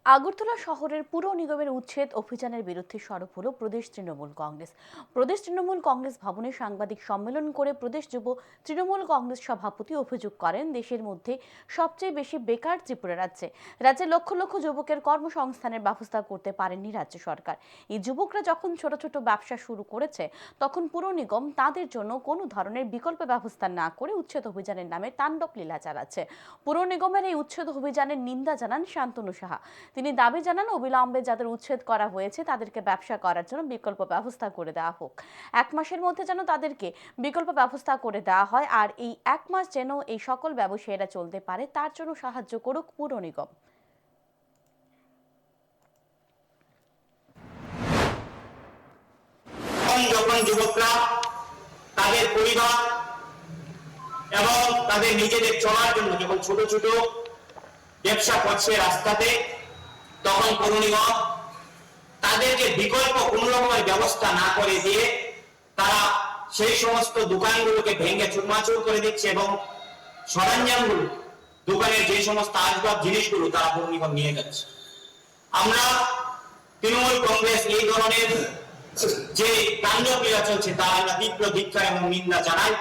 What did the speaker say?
আগরতলা শহরের পুর নিগমের উচ্ছেদ অভিযানের বিরুদ্ধে সরব হল প্রদেশ তৃণমূল কংগ্রেস। প্রদেশ তৃণমূল কংগ্রেস ভবনে সাংবাদিক সম্মেলন করে প্রদেশ যুব তৃণমূল কংগ্রেস সভাপতি অভিযোগ করেন, দেশের মধ্যে সবচেয়ে বেশি বেকার ত্রিপুরা রাজ্যে। রাজ্যে লক্ষ লক্ষ যুবকের কর্মসংস্থানের ব্যবস্থা করতে পারেননি রাজ্য সরকার। এই যুবকরা যখন ছোট ছোট ব্যবসা শুরু করেছে, তখন পুর নিগম তাদের জন্য কোনো ধরনের বিকল্প ব্যবস্থা না করে উচ্ছেদ অভিযানের নামে তাণ্ডব লীলা চালাচ্ছে। পুর নিগমের এই উচ্ছেদ অভিযানের নিন্দা জানান শান্তনু সাহা। তিনি দাবি জানান, অবিলম্বে যাদের উচ্ছেদ করা হয়েছে তাদেরকে ব্যবসা করার জন্য বিকল্প ব্যবস্থা করে দেওয়া হোক। 1 মাসের মধ্যে যেন তাদেরকে বিকল্প ব্যবস্থা করে দেওয়া হয়, আর এই 1 মাস যেন এই সকল ব্যবসায়ীরা চলতে পারে তার জন্য সাহায্য করুক পুর নিগম। যখন যুবকরা তাদের পরিবার এবং তাদের নিজেদের চলার জন্য যখন ছোট ছোট ব্যবসা করছে রাস্তাতে, তখন পৌর নিগম তাদেরকে বিকল্প কোন রকমের ব্যবস্থা না করে দিয়ে তারা সেই সমস্ত দোকানগুলোকে ভেঙে চুরমাচুর করে দিচ্ছে এবং সরঞ্জামগুলো, দোকানের যে সমস্ত আসবাব জিনিসগুলো তারা পৌর নিগম নিয়ে যাচ্ছে। আমরা তৃণমূল কংগ্রেস এই ধরনের যে তাণ্ডব লীলা চলছে তার আমরা তীব্র ধিক্কার এবং নিন্দা জানাই।